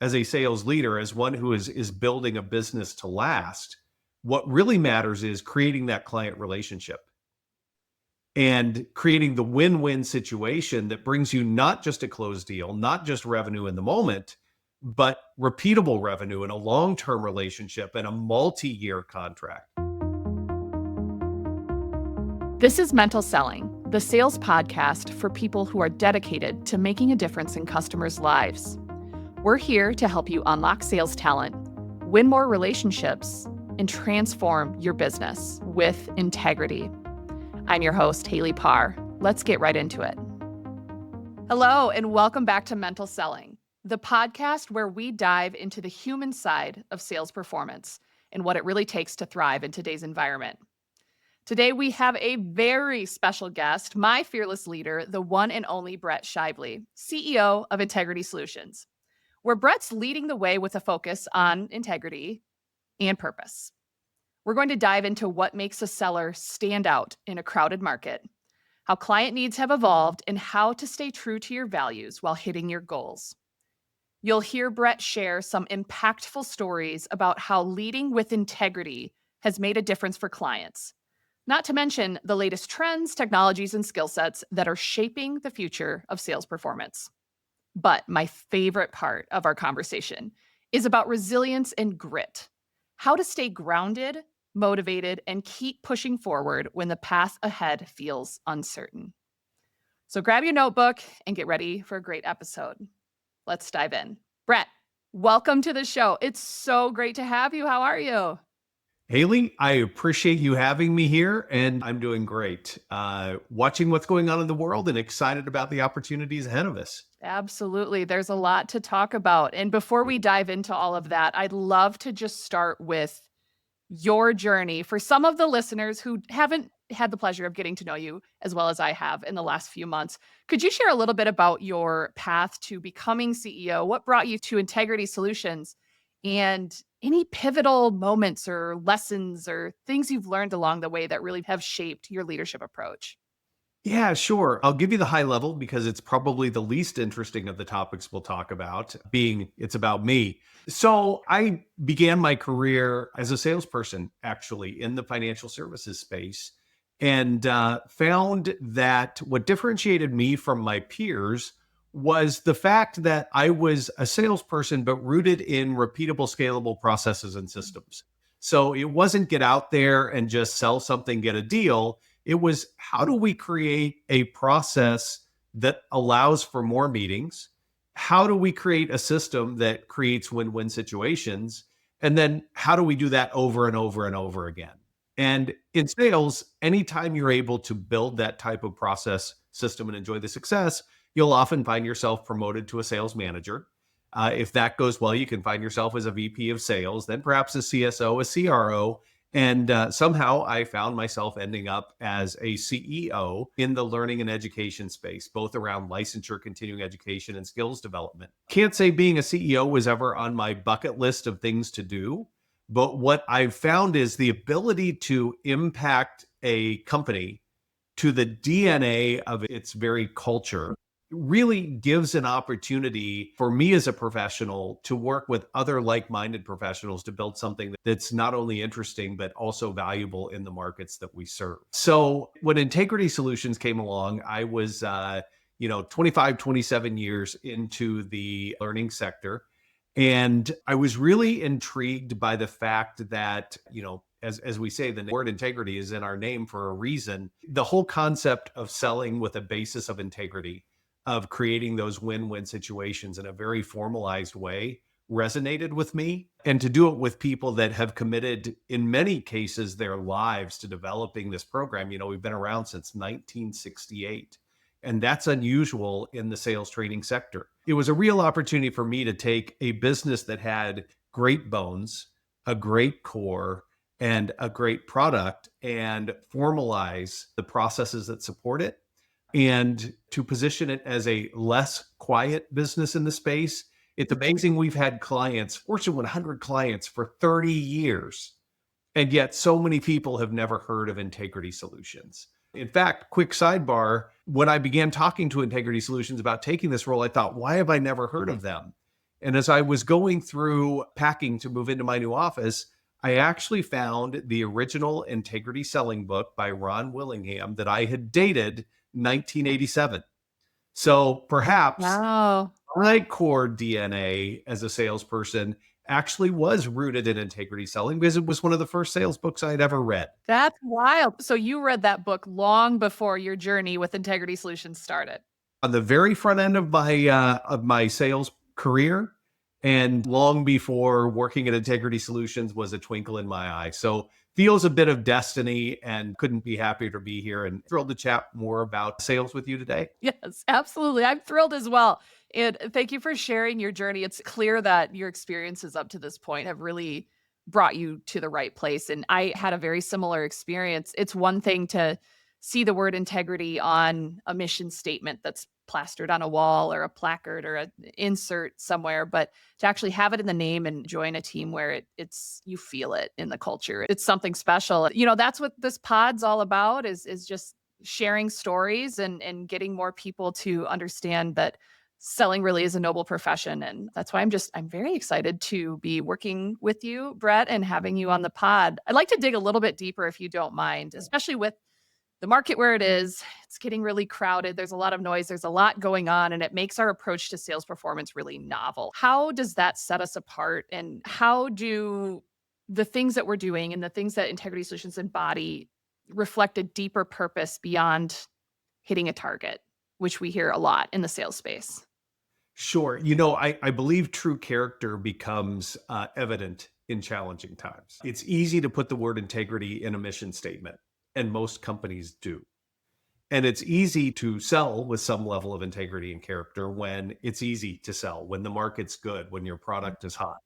as a sales leader, as one who is building a business to last, what really matters is creating that client relationship and creating the win-win situation that brings you not just a closed deal, not just revenue in the moment, but repeatable revenue in a long-term relationship and a multi-year contract. This is Mental Selling, the sales podcast for people who are dedicated to making a difference in customers' lives. We're here to help you unlock sales talent, win more relationships, and transform your business with integrity. I'm your host, Haley Parr. Let's get right into it. Hello, and welcome back to Mental Selling, the podcast where we dive into the human side of sales performance and what it really takes to thrive in today's environment. Today, we have a very special guest, my fearless leader, the one and only Brett Shively, CEO of Integrity Solutions, where Brett's leading the way with a focus on integrity and purpose. We're going to dive into what makes a seller stand out in a crowded market, how client needs have evolved, and how to stay true to your values while hitting your goals. You'll hear Brett share some impactful stories about how leading with integrity has made a difference for clients, not to mention the latest trends, technologies, and skill sets that are shaping the future of sales performance. But my favorite part of our conversation is about resilience and grit, how to stay grounded, motivated, and keep pushing forward when the path ahead feels uncertain. So grab your notebook and get ready for a great episode. Let's dive in. Brett, welcome to the show. It's so great to have you. How are you? Haley, I appreciate you having me here, and I'm doing great. Watching what's going on in the world and excited about the opportunities ahead of us. Absolutely. There's a lot to talk about. And before we dive into all of that, I'd love to just start with your journey for some of the listeners who haven't had the pleasure of getting to know you as well as I have in the last few months. Could you share a little bit about your path to becoming CEO? What brought you to Integrity Solutions? And any pivotal moments or lessons or things you've learned along the way that really have shaped your leadership approach? Yeah, sure. I'll give you the high level because it's probably the least interesting of the topics we'll talk about, being it's about me. So I began my career as a salesperson, actually, in the financial services space, and found that what differentiated me from my peers was the fact that I was a salesperson, but rooted in repeatable, scalable processes and systems. So it wasn't get out there and just sell something, get a deal. It was, how do we create a process that allows for more meetings? How do we create a system that creates win-win situations? And then how do we do that over and over and over again? And in sales, anytime you're able to build that type of process system and enjoy the success, you'll often find yourself promoted to a sales manager. If that goes well, you can find yourself as a VP of sales, then perhaps a CSO, a CRO. And somehow I found myself ending up as a CEO in the learning and education space, both around licensure, continuing education, and skills development. Can't say being a CEO was ever on my bucket list of things to do, but what I've found is the ability to impact a company to the DNA of its very culture really gives an opportunity for me as a professional to work with other like-minded professionals to build something that's not only interesting, but also valuable in the markets that we serve. So when Integrity Solutions came along, I was 25, 27 years into the learning sector. And I was really intrigued by the fact that, as we say, the word integrity is in our name for a reason. The whole concept of selling with a basis of integrity, of creating those win-win situations in a very formalized way resonated with me. And to do it with people that have committed, in many cases, their lives to developing this program. We've been around since 1968. And that's unusual in the sales training sector. It was a real opportunity for me to take a business that had great bones, a great core, and a great product and formalize the processes that support it, and to position it as a less quiet business in the space. It's amazing. We've had clients, Fortune 100 clients for 30 years, and yet so many people have never heard of Integrity Solutions. In fact, quick sidebar, when I began talking to Integrity Solutions about taking this role, I thought, why have I never heard of them? And as I was going through packing to move into my new office, I actually found the original Integrity Selling book by Ron Willingham that I had dated 1987. So perhaps Wow. my core DNA as a salesperson actually was rooted in integrity selling because it was one of the first sales books I had ever read. That's wild. So you read that book long before your journey with Integrity Solutions started. On the very front end of my sales career, and long before working at Integrity Solutions was a twinkle in my eye. So feels a bit of destiny, and couldn't be happier to be here and thrilled to chat more about sales with you today. Yes, absolutely. I'm thrilled as well. And thank you for sharing your journey. It's clear that your experiences up to this point have really brought you to the right place. And I had a very similar experience. It's one thing to see the word integrity on a mission statement that's plastered on a wall or a placard or an insert somewhere, but to actually have it in the name and join a team where it's you feel it in the culture. It's something special. That's what this pod's all about is just sharing stories and getting more people to understand that selling really is a noble profession. And that's why I'm very excited to be working with you, Brett, and having you on the pod. I'd like to dig a little bit deeper if you don't mind, especially with the market where it is. It's getting really crowded. There's a lot of noise, there's a lot going on, and it makes our approach to sales performance really novel. How does that set us apart? And how do the things that we're doing and the things that Integrity Solutions embody reflect a deeper purpose beyond hitting a target, which we hear a lot in the sales space? Sure. I believe true character becomes evident in challenging times. It's easy to put the word integrity in a mission statement, and most companies do. And it's easy to sell with some level of integrity and character when it's easy to sell, when the market's good, when your product is hot.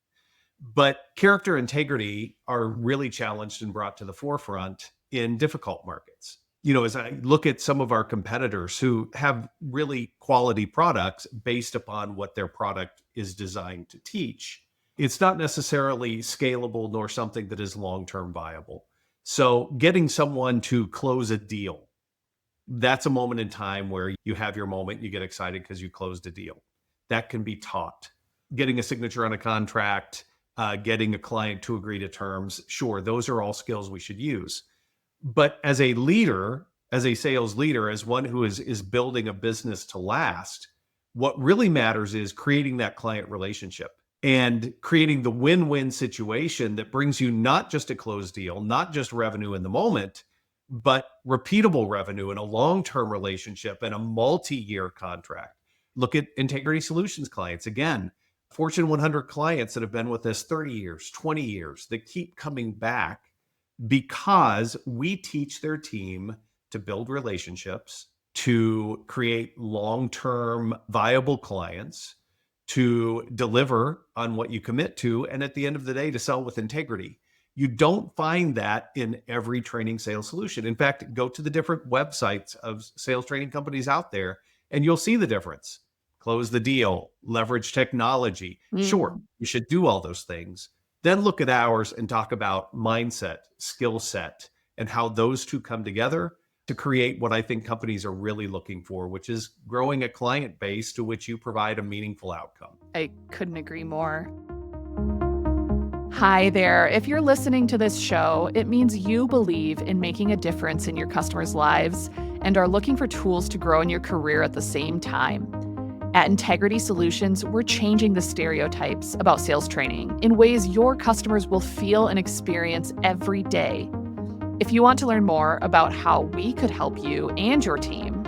But character integrity are really challenged and brought to the forefront in difficult markets. As I look at some of our competitors who have really quality products based upon what their product is designed to teach, it's not necessarily scalable nor something that is long term viable. So, getting someone to close a deal, that's a moment in time where you have your moment, you get excited because you closed a deal. That can be taught. Getting a signature on a contract, getting a client to agree to terms, sure, those are all skills we should use. But as a leader, as a sales leader, as one who is building a business to last, what really matters is creating that client relationship and creating the win-win situation that brings you not just a closed deal, not just revenue in the moment, but repeatable revenue and a long-term relationship and a multi-year contract. Look at Integrity Solutions clients. Again, Fortune 100 clients that have been with us 30 years, 20 years, that keep coming back because we teach their team to build relationships, to create long-term viable clients, to deliver on what you commit to, and at the end of the day, to sell with integrity. You don't find that in every training sales solution. In fact, go to the different websites of sales training companies out there, and you'll see the difference. Close the deal, leverage technology. Sure, Mm. you should do all those things. Then look at ours and talk about mindset, skill set, and how those two come together to create what I think companies are really looking for, which is growing a client base to which you provide a meaningful outcome. I couldn't agree more. Hi there. If you're listening to this show, it means you believe in making a difference in your customers' lives and are looking for tools to grow in your career at the same time. At Integrity Solutions, we're changing the stereotypes about sales training in ways your customers will feel and experience every day. If you want to learn more about how we could help you and your team,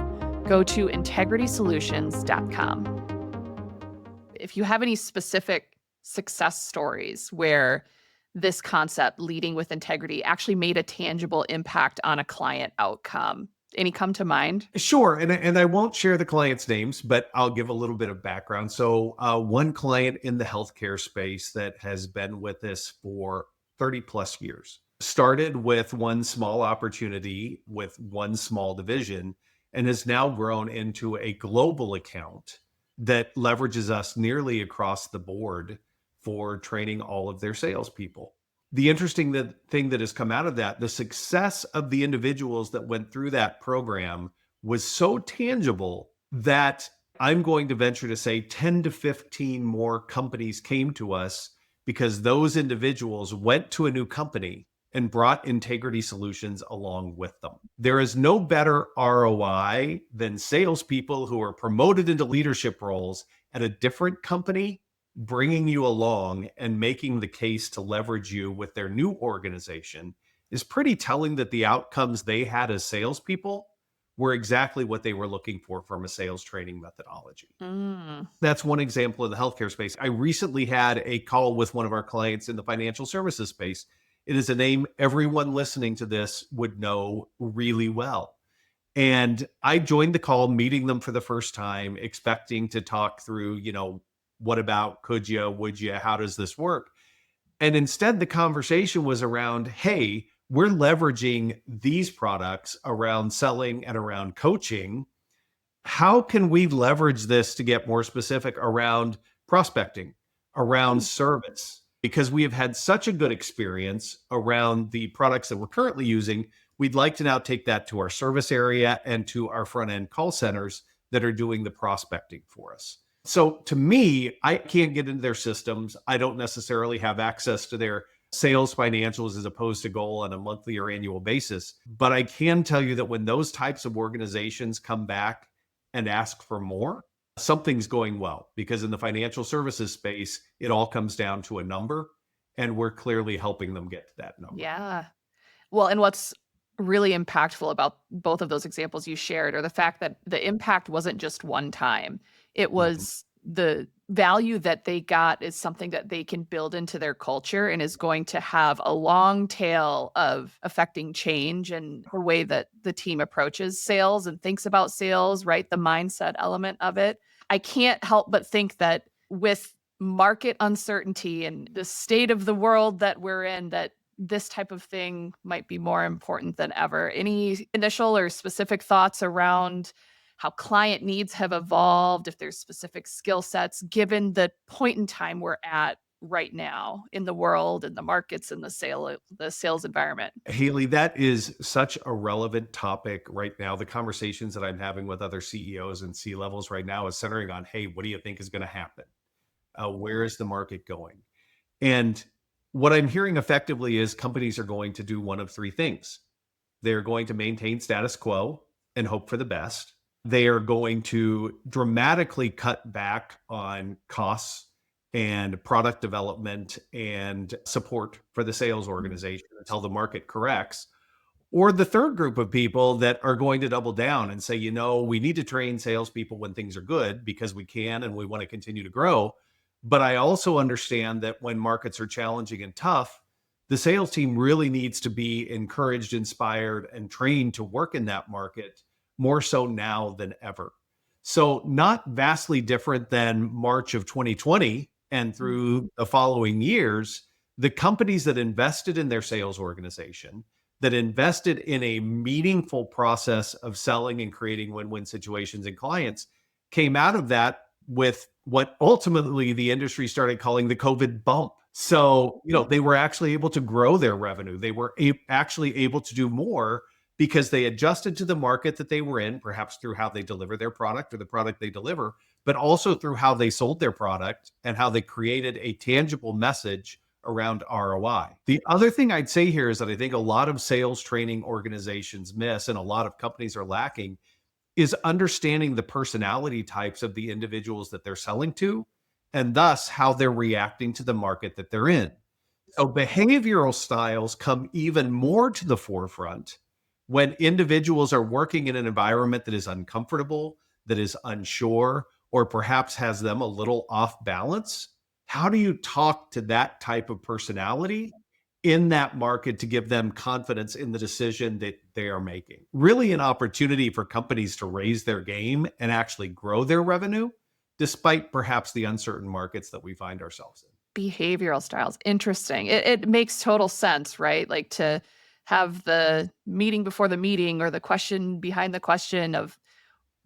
go to integritysolutions.com. If you have any specific success stories where this concept, leading with integrity, actually made a tangible impact on a client outcome, any come to mind? Sure, and I won't share the clients' names, but I'll give a little bit of background. So, one client in the healthcare space that has been with us for 30 plus years started with one small opportunity with one small division and has now grown into a global account that leverages us nearly across the board for training all of their salespeople. The interesting thing that has come out of that, the success of the individuals that went through that program was so tangible that I'm going to venture to say 10 to 15 more companies came to us because those individuals went to a new company and brought integrity solutions along with them. There is no better ROI than salespeople who are promoted into leadership roles at a different company, bringing you along and making the case to leverage you with their new organization is pretty telling that the outcomes they had as salespeople were exactly what they were looking for from a sales training methodology. Mm. That's one example in the healthcare space. I recently had a call with one of our clients in the financial services space. It is a name everyone listening to this would know really well. And I joined the call, meeting them for the first time, expecting to talk through, what about, could you, would you, how does this work? And instead, the conversation was around, hey, we're leveraging these products around selling and around coaching. How can we leverage this to get more specific around prospecting, around service? Because we have had such a good experience around the products that we're currently using, we'd like to now take that to our service area and to our front end call centers that are doing the prospecting for us. So to me, I can't get into their systems. I don't necessarily have access to their sales financials as opposed to goal on a monthly or annual basis. But I can tell you that when those types of organizations come back and ask for more, something's going well, because in the financial services space, it all comes down to a number, and we're clearly helping them get to that number. Yeah. Well, and what's really impactful about both of those examples you shared are the fact that the impact wasn't just one time. It Mhm. was the value that they got is something that they can build into their culture and is going to have a long tail of affecting change and the way that the team approaches sales and thinks about sales, right? The mindset element of it. I can't help but think that with market uncertainty and the state of the world that we're in, that this type of thing might be more important than ever. Any initial or specific thoughts around how client needs have evolved, if there's specific skill sets, given the point in time we're at right now in the world and the markets and the sales environment? Haley, that is such a relevant topic right now. The conversations that I'm having with other CEOs and C levels right now is centering on, hey, what do you think is going to happen? Where is the market going? And what I'm hearing effectively is companies are going to do one of three things. They're going to maintain status quo and hope for the best. They are going to dramatically cut back on costs and product development and support for the sales organization until the market corrects. Or the third group of people that are going to double down and say, we need to train salespeople when things are good because we can and we want to continue to grow. But I also understand that when markets are challenging and tough, the sales team really needs to be encouraged, inspired, and trained to work in that market more so now than ever. So, not vastly different than March of 2020 and through the following years, the companies that invested in their sales organization, that invested in a meaningful process of selling and creating win-win situations and clients came out of that with what ultimately the industry started calling the COVID bump. So, they were actually able to grow their revenue. They were actually able to do more because they adjusted to the market that they were in, perhaps through how they deliver their product or the product they deliver, but also through how they sold their product and how they created a tangible message around ROI. The other thing I'd say here is that I think a lot of sales training organizations miss and a lot of companies are lacking is understanding the personality types of the individuals that they're selling to and thus how they're reacting to the market that they're in. So behavioral styles come even more to the forefront when individuals are working in an environment that is uncomfortable, that is unsure, or perhaps has them a little off balance. How do you talk to that type of personality in that market to give them confidence in the decision that they are making? Really, an opportunity for companies to raise their game and actually grow their revenue, despite perhaps the uncertain markets that we find ourselves in. Behavioral styles. Interesting. It makes total sense, right? Like to have the meeting before the meeting or the question behind the question of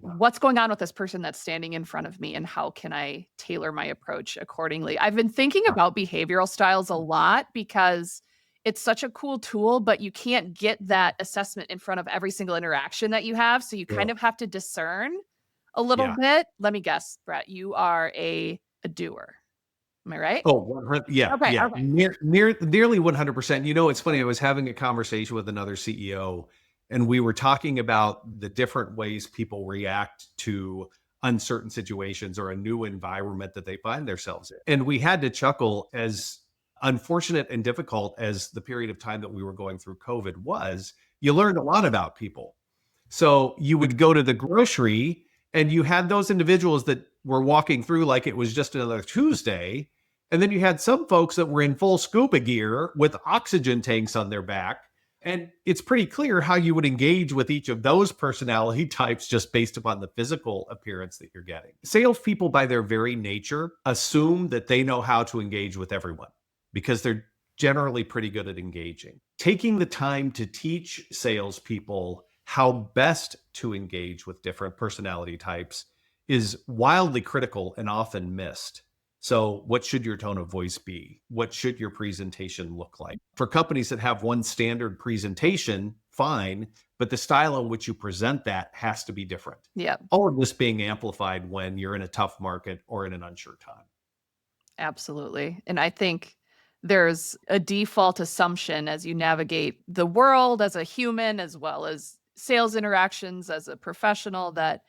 Yeah. what's going on with this person that's standing in front of me and how can I tailor my approach accordingly. I've been thinking Yeah. about behavioral styles a lot because it's such a cool tool, but you can't get that assessment in front of every single interaction that you have. So you kind Sure. of have to discern a little Yeah. bit. Let me guess, Brett, you are a doer. Am I right? Oh, 100, yeah, Okay, yeah, okay. nearly 100%. It's funny, I was having a conversation with another CEO, and we were talking about the different ways people react to uncertain situations or a new environment that they find themselves in. And we had to chuckle, as unfortunate and difficult as the period of time that we were going through COVID was. You learned a lot about people. So you would go to the grocery and you had those individuals that were walking through like it was just another Tuesday. And then you had some folks that were in full scuba gear with oxygen tanks on their back. And it's pretty clear how you would engage with each of those personality types just based upon the physical appearance that you're getting. Salespeople, by their very nature, assume that they know how to engage with everyone because they're generally pretty good at engaging. Taking the time to teach salespeople how best to engage with different personality types is wildly critical and often missed. So, what should your tone of voice be? What should your presentation look like? For companies that have one standard presentation, fine, but the style in which you present that has to be different. Yeah, All of this being amplified when you're in a tough market or in an unsure time. absolutely. And I think there's a default assumption as you navigate the world as a human, as well as sales interactions as a professional, that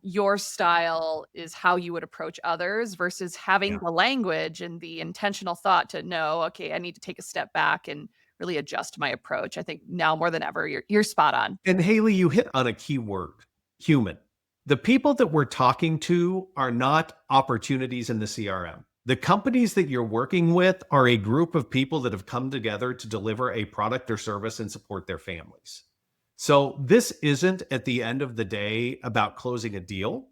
your style is how you would approach others versus having Yeah. the language and the intentional thought to know, okay, I need to take a step back and really adjust my approach. I think now more than ever, you're spot on. And Haley, you hit on a key word: human. The people that we're talking to are not opportunities in the CRM. The companies that you're working with are a group of people that have come together to deliver a product or service and support their families. So, this isn't at the end of the day about closing a deal.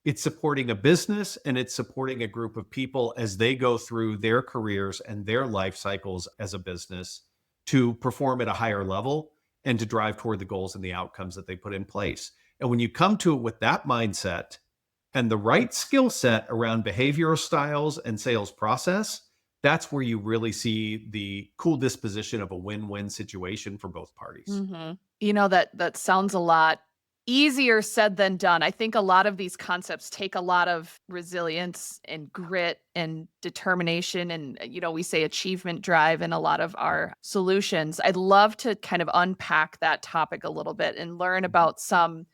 It's supporting a business and it's supporting a group of people as they go through their careers and their life cycles as a business to perform at a higher level and to drive toward the goals and the outcomes that they put in place. And when you come to it with that mindset and the right skill set around behavioral styles and sales process, that's where you really see the cool disposition of a win-win situation for both parties. That sounds a lot easier said than done. I think a lot of these concepts take a lot of resilience and grit and determination and, we say achievement drive in a lot of our solutions. I'd love to kind of unpack that topic a little bit and learn about some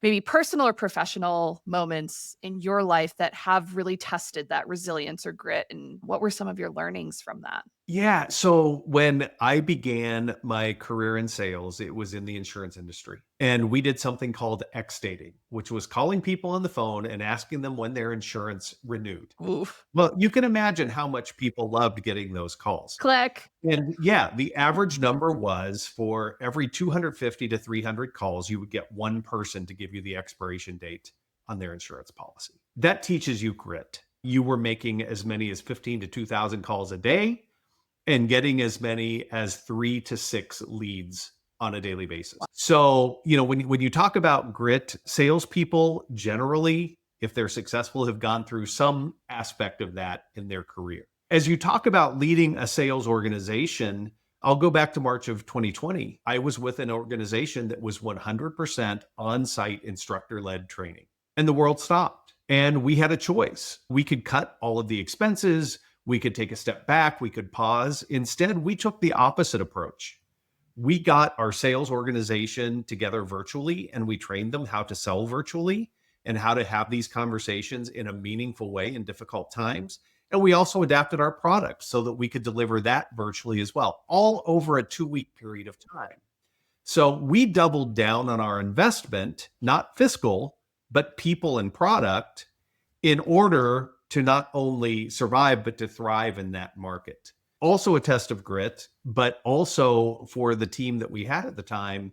maybe personal or professional moments in your life that have really tested that resilience or grit, and what were some of your learnings from that? Yeah. So when I began my career in sales, it was in the insurance industry. And we did something called X dating, which was calling people on the phone and asking them when their insurance renewed. Oof. Well, you can imagine how much people loved getting those calls. Click. And yeah, the average number was for every 250 to 300 calls, you would get one person to give you the expiration date on their insurance policy. That teaches you grit. You were making as many as 15 to 2,000 calls a day and getting as many as 3 to 6 leads on a daily basis. So, when you talk about grit, salespeople generally, if they're successful, have gone through some aspect of that in their career. As you talk about leading a sales organization, I'll go back to March of 2020. I was with an organization that was 100% on-site instructor-led training, and the world stopped. And we had a choice. We could cut all of the expenses, we could take a step back, we could pause. Instead, we took the opposite approach. We got our sales organization together virtually and we trained them how to sell virtually and how to have these conversations in a meaningful way in difficult times. And we also adapted our product so that we could deliver that virtually as well, all over a 2-week period of time. So we doubled down on our investment, not fiscal, but people and product, in order to not only survive, but to thrive in that market. Also a test of grit, but also for the team that we had at the time,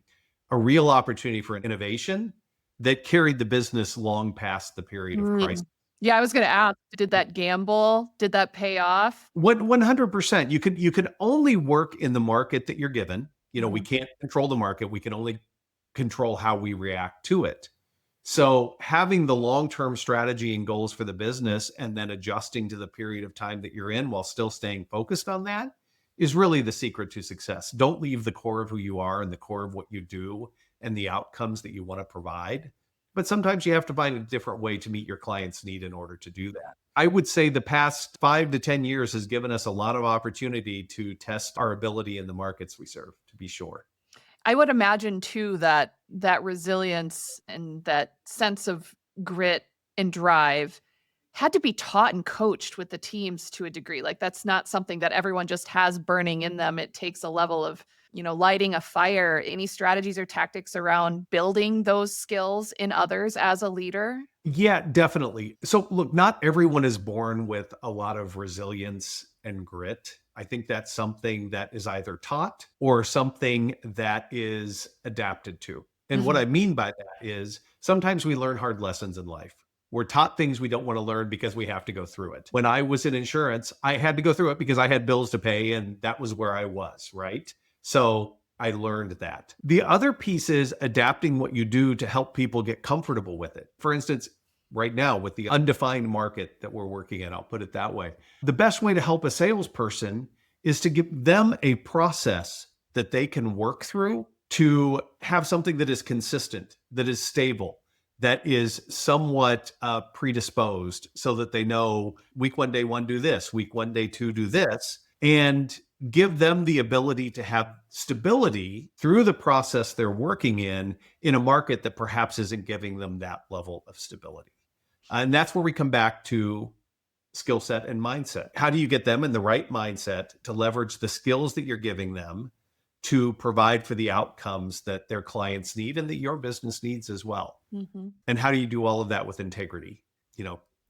a real opportunity for innovation that carried the business long past the period of crisis. Mm. Yeah, I was gonna ask, did that gamble, did that pay off? 100%. You can only work in the market that you're given. We Mhm. can't control the market. We can only control how we react to it. So having the long-term strategy and goals for the business and then adjusting to the period of time that you're in while still staying focused on that is really the secret to success. Don't leave the core of who you are and the core of what you do and the outcomes that you want to provide but sometimes you have to find a different way to meet your client's need in order to do that. I would say the past 5 to 10 years has given us a lot of opportunity to test our ability in the markets we serve, to be sure. I would imagine too that that resilience and that sense of grit and drive had to be taught and coached with the teams to a degree. Like that's not something that everyone just has burning in them. It takes a level of, lighting a fire. Any strategies or tactics around building those skills in others as a leader? Yeah, definitely. So, look, not everyone is born with a lot of resilience and grit. I think that's something that is either taught or something that is adapted to. And what Mhm. I mean by that is sometimes we learn hard lessons in life. We're taught things we don't want to learn because we have to go through it. When I was in insurance, I had to go through it because I had bills to pay and that was where I was, right? So I learned that. The other piece is adapting what you do to help people get comfortable with it. For instance, right now with the undefined market that we're working in, I'll put it that way. The best way to help a salesperson is to give them a process that they can work through to have something that is consistent, that is stable, that is somewhat predisposed so that they know week one, day one, do this, week one, day two, do this, and give them the ability to have stability through the process they're working in a market that perhaps isn't giving them that level of stability. And that's where we come back to skill set and mindset. How do you get them in the right mindset to leverage the skills that you're giving them to provide for the outcomes that their clients need and that your business needs as well? Mhm. And how do you do all of that with integrity?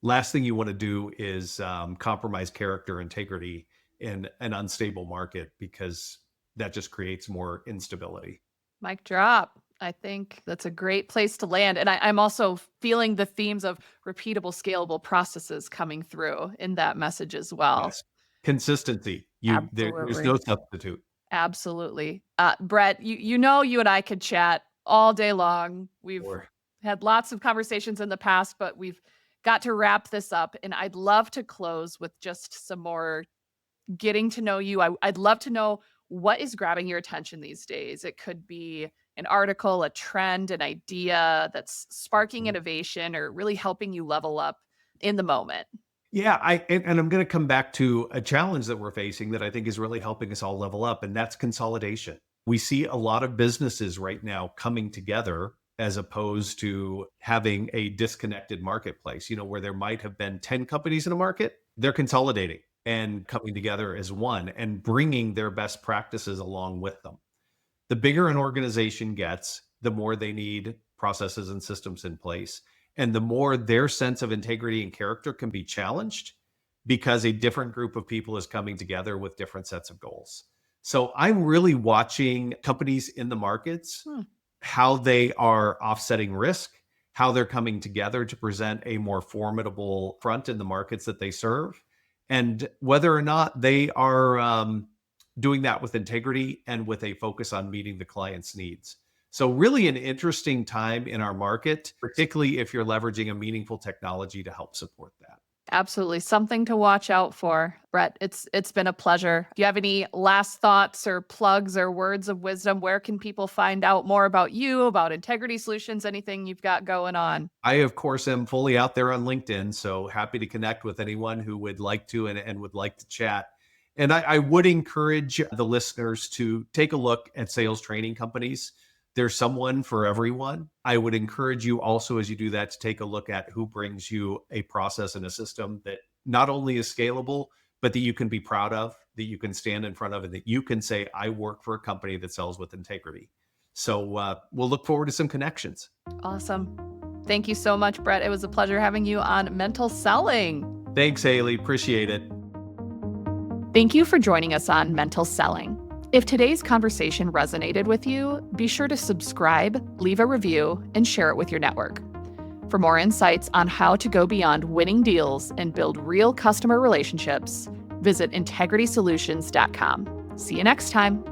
Last thing you want to do is compromise character integrity in an unstable market because that just creates more instability. Mic drop. I think that's a great place to land. And I'm also feeling the themes of repeatable, scalable processes coming through in that message as well. Yes. Consistency. There's no Absolutely. substitute. Absolutely. Brett, you and I could chat all day long. We've Or had lots of conversations in the past, but we've got to wrap this up. And I'd love to close with just some more getting to know you. I'd love to know what is grabbing your attention these days. It could be an article, a trend, an idea that's sparking innovation or really helping you level up in the moment. yeah, and I'm going to come back to a challenge that we're facing that I think is really helping us all level up, and that's consolidation. We see a lot of businesses right now coming together as opposed to having a disconnected marketplace, where there might have been 10 companies in a market, they're consolidating and coming together as one and bringing their best practices along with them. The bigger an organization gets, the more they need processes and systems in place. And the more their sense of integrity and character can be challenged because a different group of people is coming together with different sets of goals. So I'm really watching companies in the markets, Hmm. how they are offsetting risk, how they're coming together to present a more formidable front in the markets that they serve, and whether or not they are doing that with integrity and with a focus on meeting the client's needs. So, really, an interesting time in our market, particularly if you're leveraging a meaningful technology to help support that. Absolutely. Something to watch out for. Brett, it's been a pleasure. Do you have any last thoughts or plugs or words of wisdom? Where can people find out more about you, about Integrity Solutions, anything you've got going on? I, of course, am fully out there on LinkedIn, so happy to connect with anyone who would like to and would like to chat. And I would encourage the listeners to take a look at sales training companies. There's someone for everyone. I would encourage you also, as you do that, to take a look at who brings you a process and a system that not only is scalable, but that you can be proud of, that you can stand in front of, and that you can say, I work for a company that sells with integrity. So we'll look forward to some connections. Awesome. Thank you so much, Brett. It was a pleasure having you on Mental Selling. Thanks, Haley. Appreciate it. Thank you for joining us on Mental Selling. If today's conversation resonated with you, be sure to subscribe, leave a review, and share it with your network. For more insights on how to go beyond winning deals and build real customer relationships, visit integritysolutions.com. See you next time.